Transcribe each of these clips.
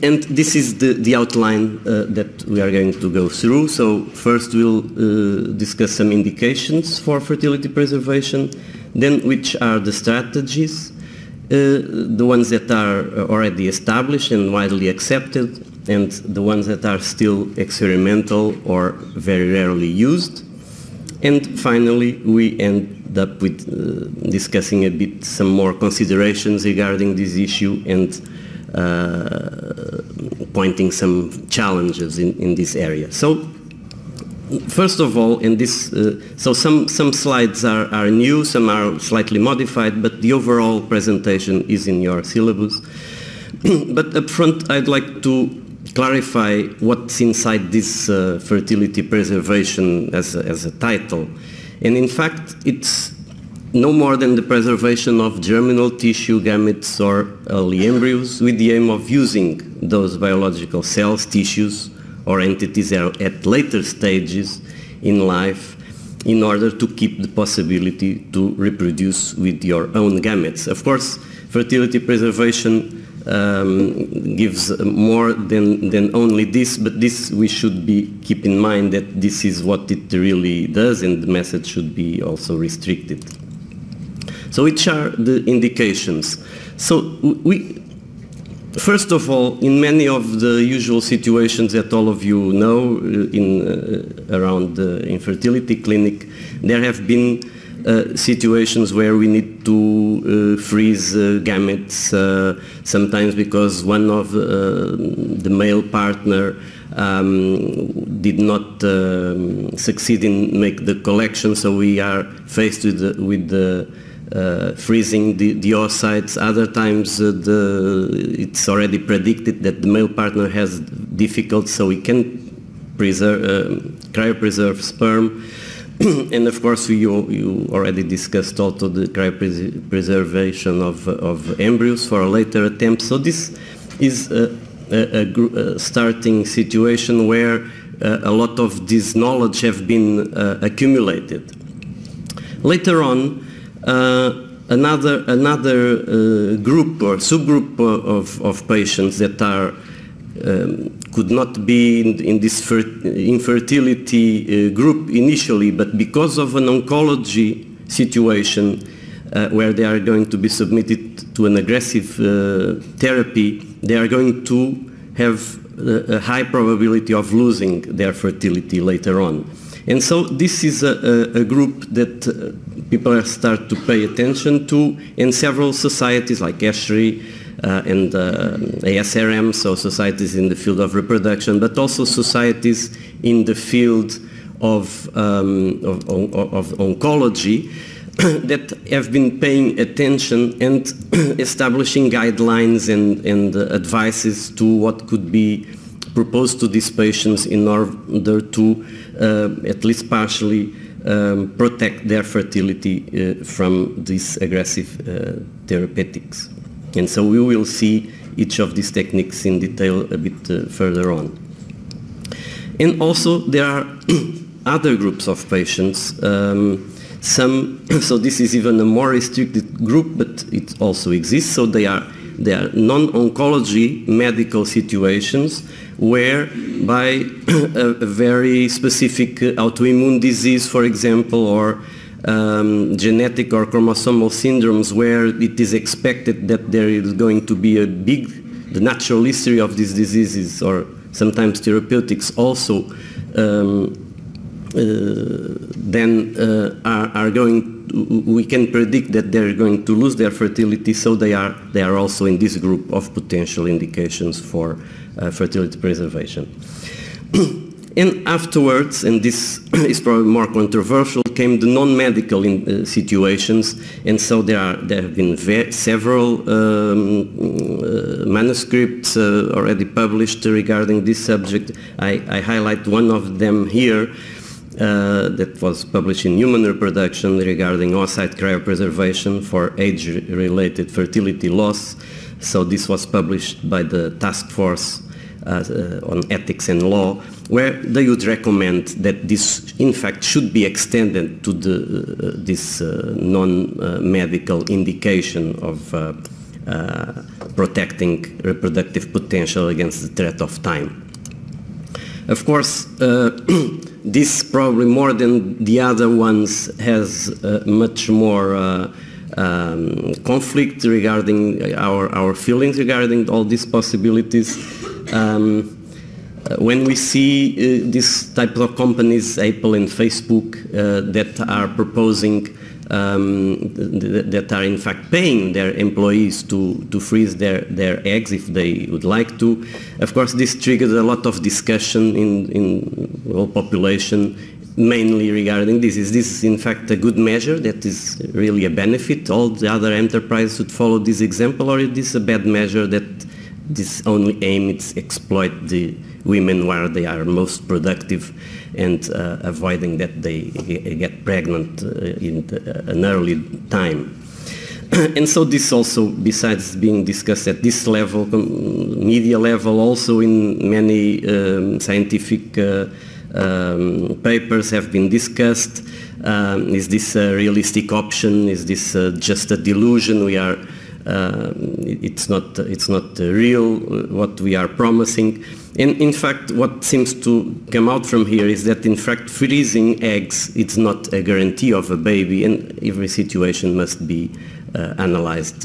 And this is the outline that we are going to go through. So first we'll discuss some indications for fertility preservation, then which are the strategies, the ones that are already established and widely accepted, and the ones that are still experimental or very rarely used. And finally, we end up with discussing a bit some more considerations regarding this issue and pointing some challenges in this area. So, first of all, in this, so some slides are new, some are slightly modified, but the overall presentation is in your syllabus. But up front, I'd like to clarify what's inside this fertility preservation as a title. And in fact, it's no more than the preservation of germinal tissue, gametes, or early embryos with the aim of using those biological cells, tissues, or entities at later stages in life in order to keep the possibility to reproduce with your own gametes. Of course, fertility preservation gives more than only this, but this we should keep in mind that this is what it really does, and the method should be also restricted. So which are the indications? So first of all, in many of the usual situations that all of you know around the infertility clinic, there have been situations where we need to freeze gametes, sometimes because one of the male partner did not succeed in make the collection, so we are faced with the freezing the oocytes. Other times it's already predicted that the male partner has difficulty, so we can cryopreserve sperm. And of course, you already discussed also the cryopreservation of embryos for a later attempt. So this is a starting situation where a lot of this knowledge have been accumulated. Later on, another group or subgroup of patients that are could not be in this infertility group initially, but because of an oncology situation where they are going to be submitted to an aggressive therapy, they are going to have a high probability of losing their fertility later on. And so this is a group that people start to pay attention to in several societies like ESHRE and ASRM, so societies in the field of reproduction, but also societies in the field of oncology that have been paying attention and establishing guidelines and advices to what could be proposed to these patients in order to at least partially protect their fertility from these aggressive therapeutics. And so we will see each of these techniques in detail a bit further on. And also there are other groups of patients. So this is even a more restricted group, but it also exists. So they are non-oncology medical situations where by a very specific autoimmune disease, for example, or genetic or chromosomal syndromes where it is expected that there is going to be the natural history of these diseases or sometimes therapeutics also we can predict that they're going to lose their fertility, so they are also in this group of potential indications for fertility preservation. And afterwards, and this is probably more controversial, came the non-medical situations, and so there have been several manuscripts already published regarding this subject. I highlight one of them here that was published in Human Reproduction regarding oocyte cryopreservation for age-related fertility loss. So this was published by the Task Force on Ethics and Law, where they would recommend that this, in fact, should be extended to this non-medical indication of protecting reproductive potential against the threat of time. Of course, this probably more than the other ones has much more conflict regarding our feelings regarding all these possibilities. When we see these types of companies, Apple and Facebook, that are proposing, that are in fact paying their employees to freeze their eggs if they would like to, of course this triggered a lot of discussion in the whole population, mainly regarding this. Is this in fact a good measure that is really a benefit? All the other enterprises should follow this example, or is this a bad measure that this only aim is exploit the women where they are most productive and avoiding that they get pregnant in an early time? And so this also, besides being discussed at this level, media level, also in many scientific papers have been discussed. Is this a realistic option? Is this just a delusion? We are. It's not real what we are promising. And in fact, what seems to come out from here is that in fact freezing eggs, it's not a guarantee of a baby, and every situation must be analyzed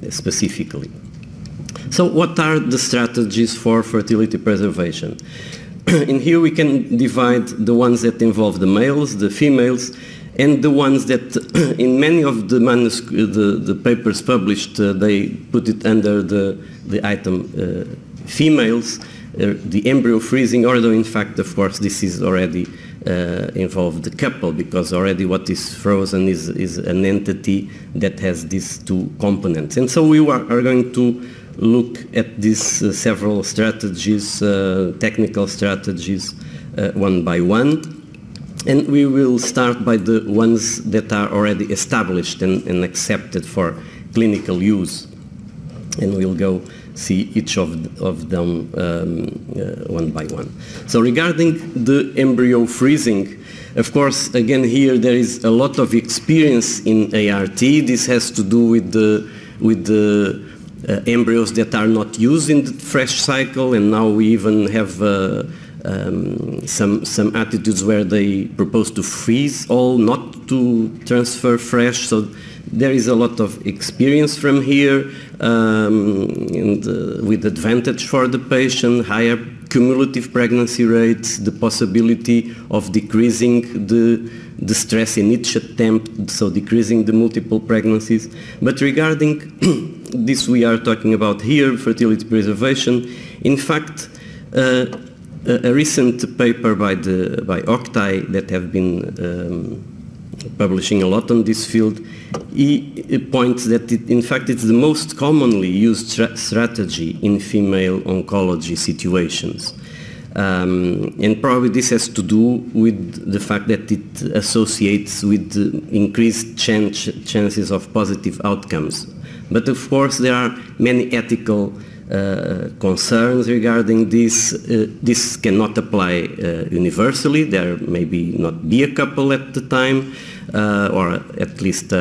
specifically. So what are the strategies for fertility preservation? In here we can divide the ones that involve the males, the females, and the ones that in many of the papers published, they put it under the item females, the embryo freezing, although in fact, of course, this is already involved the couple, because already what is frozen is an entity that has these two components. And so we are going to look at these several strategies, technical strategies, one by one. And we will start by the ones that are already established and accepted for clinical use. And we'll go see each of them one by one. So regarding the embryo freezing, of course, again here there is a lot of experience in ART. This has to do with the embryos that are not used in the fresh cycle, and now we even have some attitudes where they propose to freeze all, not to transfer fresh. So there is a lot of experience from here, and with advantage for the patient, higher cumulative pregnancy rates, the possibility of decreasing the stress in each attempt, so decreasing the multiple pregnancies. But regarding this we are talking about here, fertility preservation, in fact, a recent paper by Oktay that have been publishing a lot on this field, he points that in fact it's the most commonly used strategy in female oncology situations. And probably this has to do with the fact that it associates with increased chances of positive outcomes. But of course there are many ethical concerns regarding this. This cannot apply universally. There may not be a couple at the time, or at least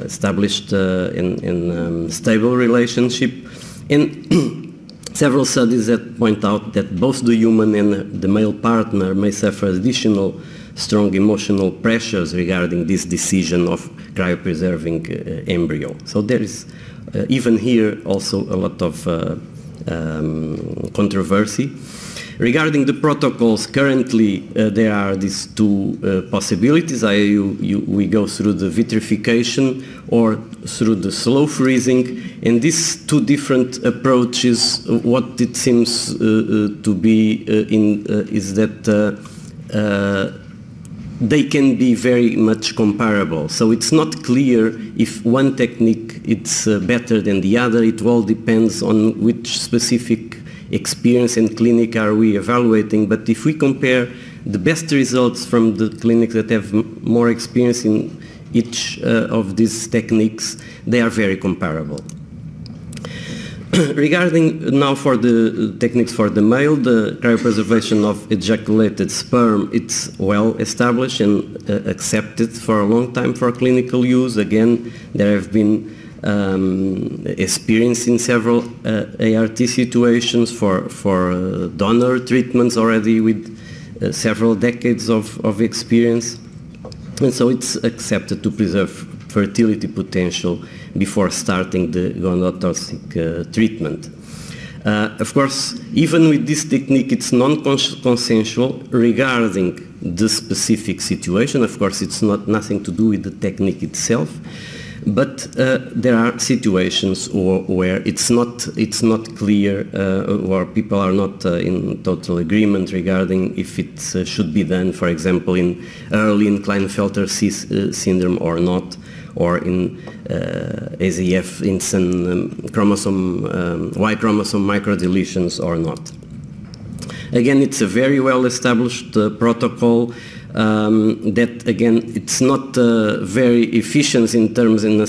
established in stable relationship. And several studies that point out that both the human and the male partner may suffer additional strong emotional pressures regarding this decision of cryopreserving embryo. So there is even here also a lot of controversy. Regarding the protocols, currently there are these two possibilities. We go through the vitrification or through the slow freezing, and these two different approaches, what it seems to be is that they can be very much comparable. So it's not clear if one technique is better than the other. It all depends on which specific experience and clinic are we evaluating. But if we compare the best results from the clinics that have more experience in each of these techniques, they are very comparable. regarding now for the techniques for the male, the cryopreservation of ejaculated sperm, it's well established and accepted for a long time for clinical use. Again, there have been experience in several ART situations for donor treatments already with several decades of experience. And so it's accepted to preserve fertility potential before starting the gonotoxic treatment. Of course, even with this technique, it's non-consensual regarding the specific situation. Of course, it's nothing to do with the technique itself, but there are situations where it's not clear, or people are not in total agreement regarding if it should be done, for example, in early in Klinefelter syndrome or not, or in AZF in some Y chromosome microdeletions or not. Again, it's a very well-established protocol that, again, it's not very efficient in terms in a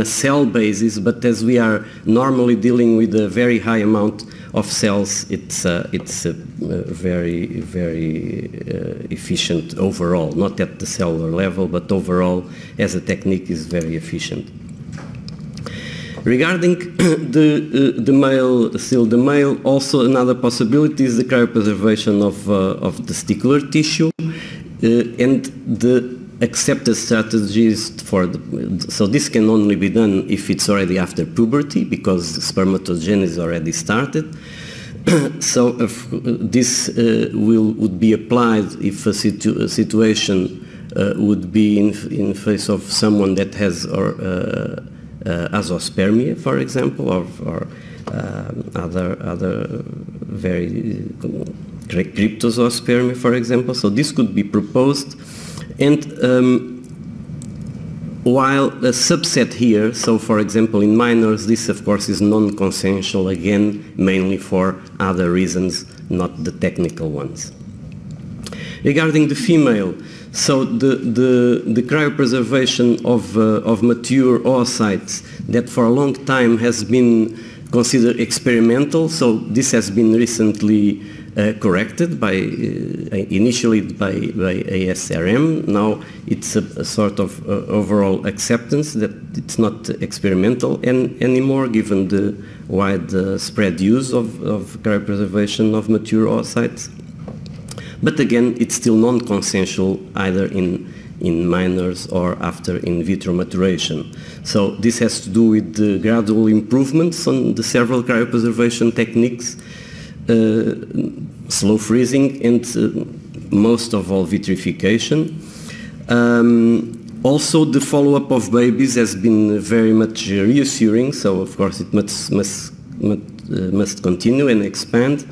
cell basis, but as we are normally dealing with a very high amount of cells, it's very, very efficient overall, not at the cellular level, but overall as a technique is very efficient. Regarding the male, also another possibility is the cryopreservation of testicular tissue, and the accepted strategies so this can only be done if it's already after puberty, because spermatogenesis already started. So if this would be applied if a situation would be in face of someone that has azoospermia, for example, or other very cryptozoospermia, for example. So this could be proposed, and while a subset here, so for example in minors, this of course is non-consensual, again mainly for other reasons, not the technical ones. Regarding the female, so the cryopreservation of mature oocytes that for a long time has been considered experimental, so this has been recently corrected by initially by ASRM. Now it's a sort of overall acceptance that it's not experimental anymore, given the widespread use of cryopreservation of mature oocytes. But again, it's still non-consensual either in minors or after in vitro maturation. So this has to do with the gradual improvements on the several cryopreservation techniques, slow freezing, and most of all vitrification. Also, the follow-up of babies has been very much reassuring, so of course it must continue and expand.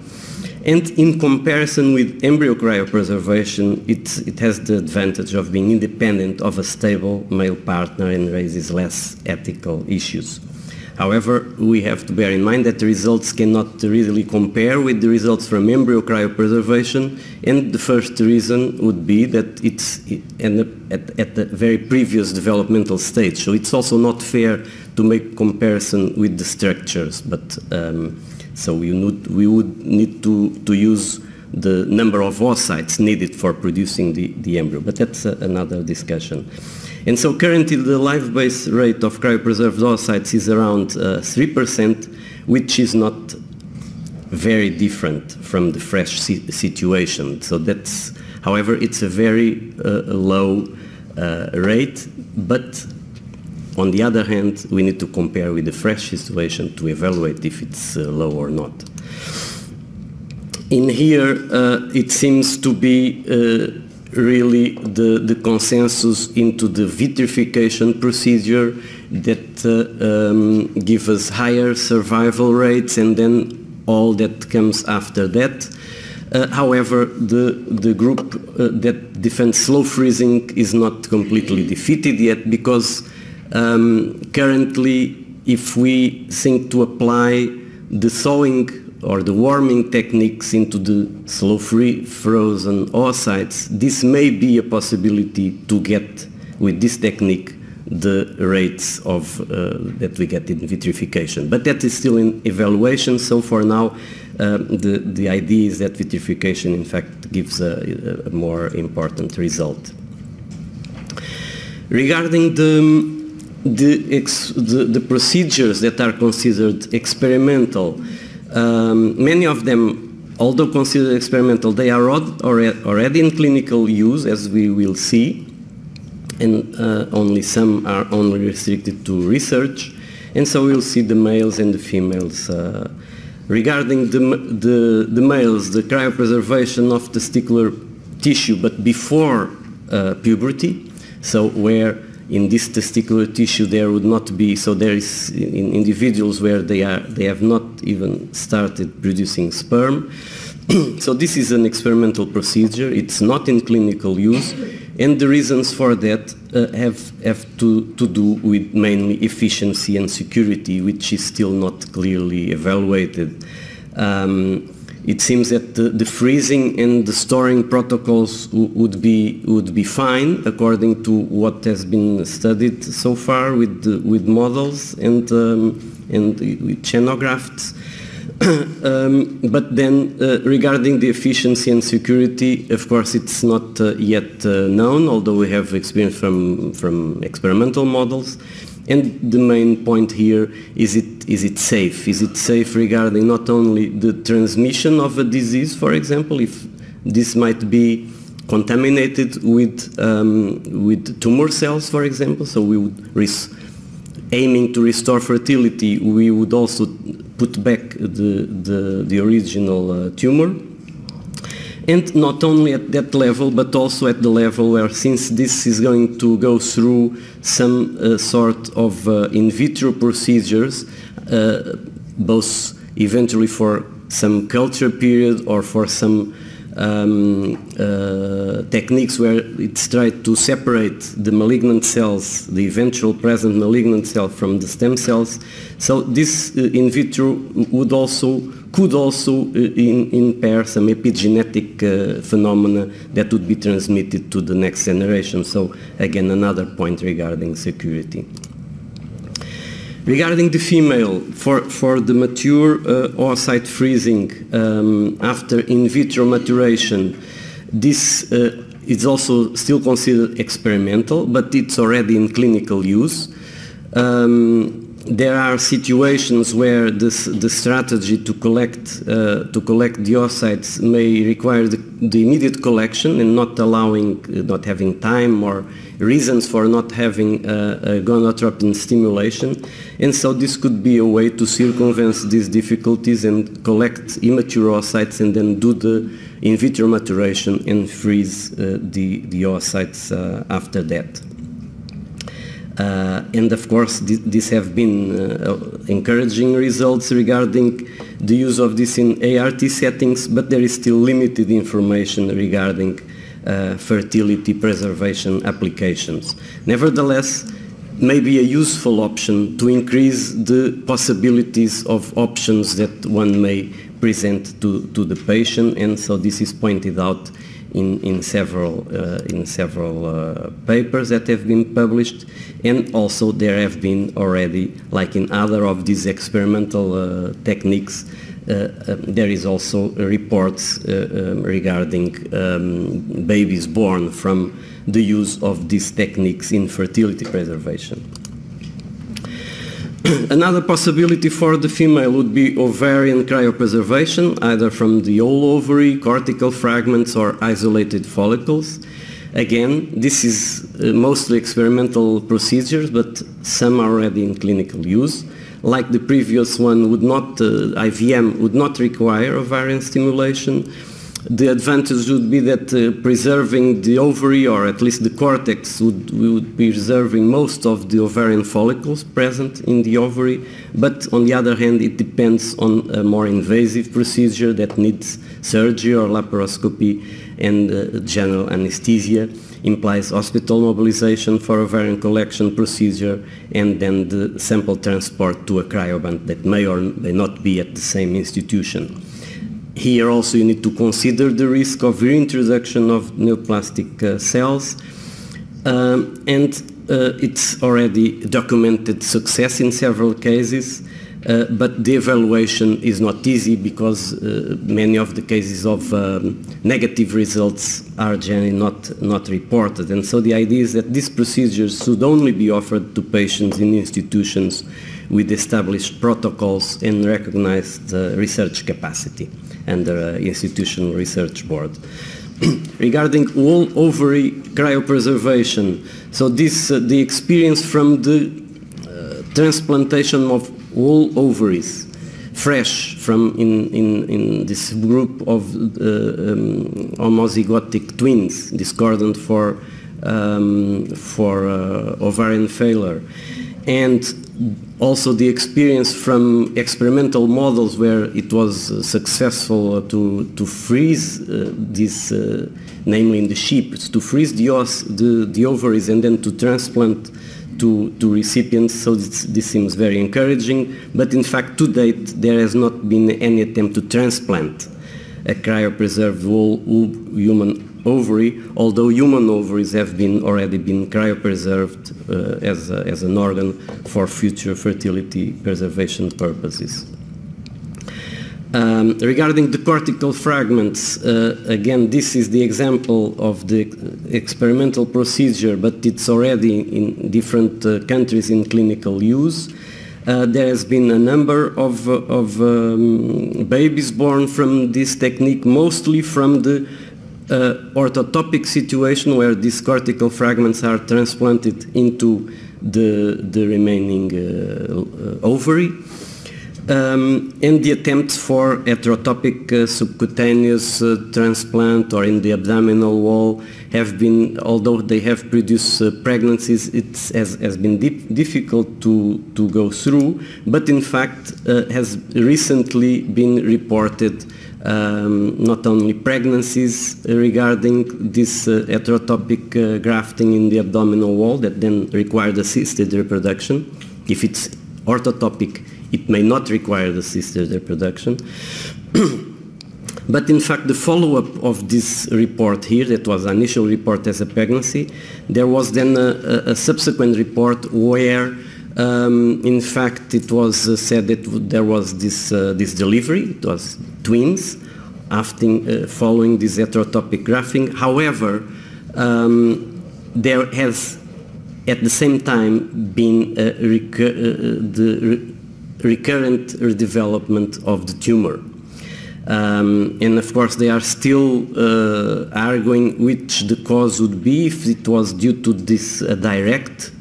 And in comparison with embryo cryopreservation, it has the advantage of being independent of a stable male partner and raises less ethical issues. However, we have to bear in mind that the results cannot really compare with the results from embryo cryopreservation, and the first reason would be that it's at the very previous developmental stage, so it's also not fair to make comparison with the structures, but so we would need to use the number of oocytes needed for producing the embryo, but that's another discussion. And so currently the live base rate of cryopreserved oocytes is around 3%, which is not very different from the fresh situation. So that's, however, it's a very low rate, but on the other hand, we need to compare with the fresh situation to evaluate if it's low or not. In here, it seems to be really the consensus into the vitrification procedure that give us higher survival rates, and then all that comes after that. However, the group that defends slow freezing is not completely defeated yet, because currently, if we think to apply the thawing or the warming techniques into the slow frozen oocytes, this may be a possibility to get with this technique the rates of that we get in vitrification. But that is still in evaluation, so for now the idea is that vitrification in fact gives a more important result. Regarding the procedures that are considered experimental, many of them, although considered experimental, they are already in clinical use, as we will see, and only some are only restricted to research, and so we'll see the males and the females. Regarding the males, the cryopreservation of testicular tissue, but before puberty, so where in this testicular tissue there would not be, so there is in individuals where they have not even started producing sperm. So this is an experimental procedure, it's not in clinical use, and the reasons for that have to do with mainly efficiency and security, which is still not clearly evaluated. It seems that the freezing and the storing protocols would be fine according to what has been studied so far with models and with xenografts. But then regarding the efficiency and security, of course it's not yet known, although we have experience from experimental models. And the main point here is it safe? Is it safe regarding not only the transmission of a disease, for example, if this might be contaminated with tumor cells, for example, so we would aiming to restore fertility, we would also put back the original tumor. And not only at that level, but also at the level where, since this is going to go through some sort of in vitro procedures, both eventually for some culture period or for some techniques where it's tried to separate the malignant cells, the eventual present malignant cell, from the stem cells. So this in vitro could also impair some epigenetic phenomena that would be transmitted to the next generation. So again, another point regarding security. Regarding the female, for the mature oocyte freezing after in vitro maturation, this is also still considered experimental, but it's already in clinical use. There are situations where the strategy to collect the oocytes may require the immediate collection and not having time or reasons for not having gonadotropin stimulation, and so this could be a way to circumvent these difficulties and collect immature oocytes and then do the in vitro maturation and freeze the oocytes after that. And of course, these have been encouraging results regarding the use of this in ART settings, but there is still limited information regarding fertility preservation applications. Nevertheless, maybe a useful option to increase the possibilities of options that one may present to the patient, and so this is pointed out in several papers that have been published, and also there have been already, like in other of these experimental techniques, there is also reports regarding babies born from the use of these techniques in fertility preservation. Another possibility for the female would be ovarian cryopreservation, either from the whole ovary, cortical fragments, or isolated follicles. Again, this is mostly experimental procedures, but some are already in clinical use. Like the previous one, IVM would not require ovarian stimulation. The advantage would be that preserving the ovary, or at least the cortex, we would be preserving most of the ovarian follicles present in the ovary, but on the other hand it depends on a more invasive procedure that needs surgery or laparoscopy, and general anesthesia implies hospital mobilization for ovarian collection procedure, and then the sample transport to a cryobank that may or may not be at the same institution. Here also you need to consider the risk of reintroduction of neoplastic cells, and it's already documented success in several cases, but the evaluation is not easy because many of the cases of negative results are generally not reported. And so the idea is that these procedures should only be offered to patients in institutions with established protocols and recognized research capacity under an institutional research board. Regarding whole ovary cryopreservation, so this the experience from the transplantation of whole ovaries, fresh from in this group of homozygotic twins discordant for ovarian failure, and also the experience from experimental models where it was successful to freeze this, namely in the sheep, to freeze the ovaries and then to transplant to recipients. So this seems very encouraging, but in fact to date there has not been any attempt to transplant a cryopreserved whole human ovary, although human ovaries have already been cryopreserved as an organ for future fertility preservation purposes. Regarding the cortical fragments, again, this is the example of the experimental procedure, but it's already in different countries in clinical use. There has been a number of babies born from this technique, mostly from the orthotopic situation where these cortical fragments are transplanted into the remaining ovary. And the attempts for heterotopic subcutaneous transplant or in the abdominal wall have been, although they have produced pregnancies, it has been difficult to go through, but in fact has recently been reported not only pregnancies regarding this heterotopic grafting in the abdominal wall that then required assisted reproduction. If it's orthotopic, it may not require assisted reproduction. But in fact, the follow-up of this report here, that was an initial report as a pregnancy, there was then a subsequent report where in fact it was said that there was this delivery, it was twins, after following this heterotopic grafting. However, there has at the same time been the recurrent redevelopment of the tumor. And of course they are still arguing which the cause would be, if it was due to this direct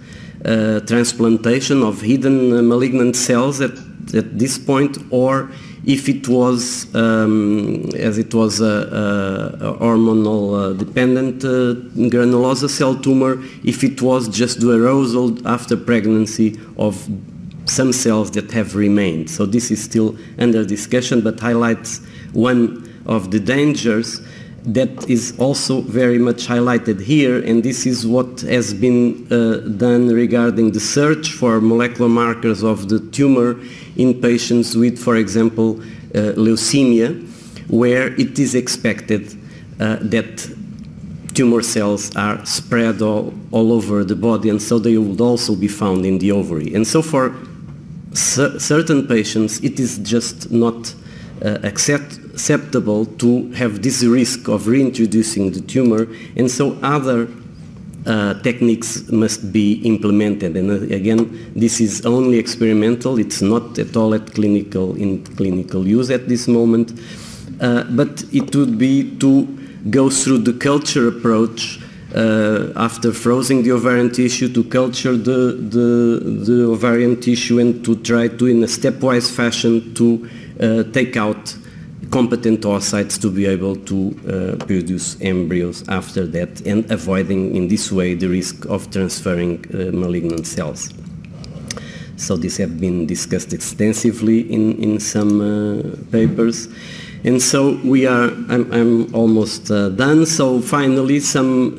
transplantation of hidden malignant cells at this point, or if it was, as it was a hormonal dependent granulosa cell tumor, if it was just the arousal after pregnancy of some cells that have remained. So this is still under discussion, but highlights one of the dangers that is also very much highlighted here, and this is what has been done regarding the search for molecular markers of the tumor in patients with, for example, leukemia, where it is expected that tumor cells are spread all over the body, and so they would also be found in the ovary. And so for certain patients, it is just not acceptable to have this risk of reintroducing the tumor, and so other techniques must be implemented. And again, this is only experimental, it's not at all in clinical use at this moment, but it would be to go through the culture approach after freezing the ovarian tissue, to culture the ovarian tissue and to try to, in a stepwise fashion, to take out competent oocytes to be able to produce embryos after that, and avoiding in this way the risk of transferring malignant cells. So this has been discussed extensively in some papers. And so we are, I'm almost done. So finally, some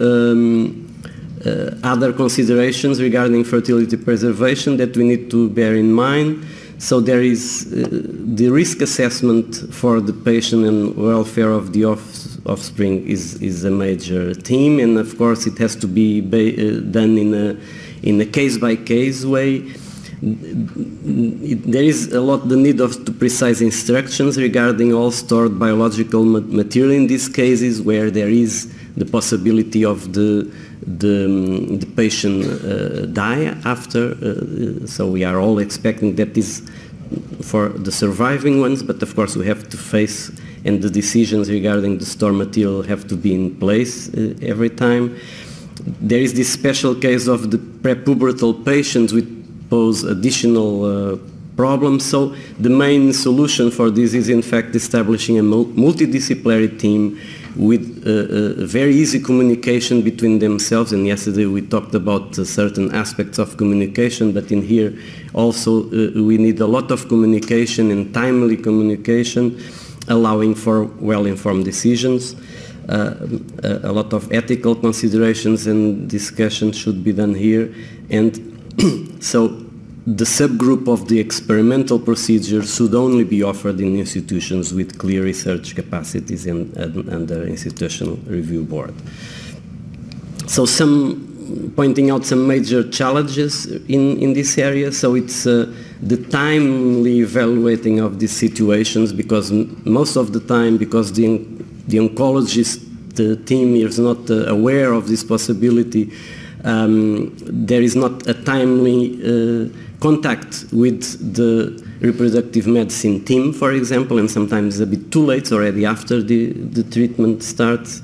other considerations regarding fertility preservation that we need to bear in mind. So there is the risk assessment for the patient and welfare of the offspring is a major theme, and of course it has to be done in a case-by-case way. There is a lot the need of precise instructions regarding all stored biological material in these cases where there is the possibility of the patient die after, so we are all expecting that is for the surviving ones, but of course we have to face, and the decisions regarding the store material have to be in place every time. There is this special case of the prepubertal patients which pose additional problems, so the main solution for this is in fact establishing a multidisciplinary team with very easy communication between themselves, and yesterday we talked about certain aspects of communication, but in here also we need a lot of communication and timely communication, allowing for well-informed decisions. A lot of ethical considerations and discussions should be done here, and so the subgroup of the experimental procedures should only be offered in institutions with clear research capacities and the institutional review board. So pointing out some major challenges in this area. So it's the timely evaluating of these situations, because most of the time, because the oncologist team is not aware of this possibility, there is not a timely contact with the reproductive medicine team, for example, and sometimes a bit too late, already after the treatment starts.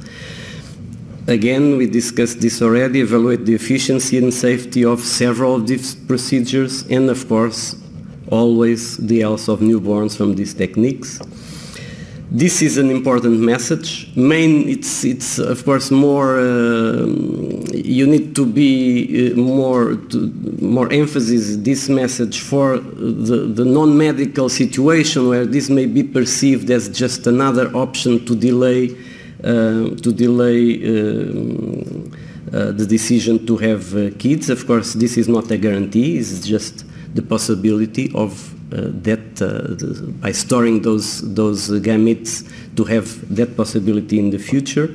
Again, we discussed this already, evaluate the efficiency and safety of several of these procedures, and of course, always the health of newborns from these techniques. This is an important message. It's of course more, you need to be more emphasis this message for the non-medical situation where this may be perceived as just another option to delay the decision to have kids. Of course, this is not a guarantee, it's just the possibility of by storing those gametes to have that possibility in the future.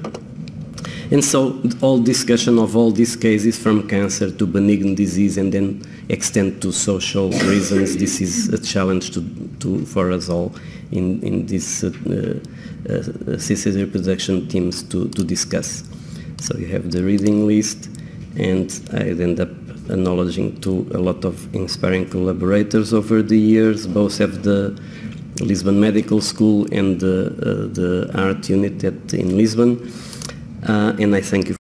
And so all discussion of all these cases, from cancer to benign disease and then extend to social reasons, this is a challenge for us all in these assisted reproduction teams to discuss. So you have the reading list, and I end up acknowledging to a lot of inspiring collaborators over the years, both at the Lisbon Medical School and the art unit in Lisbon, and I thank you.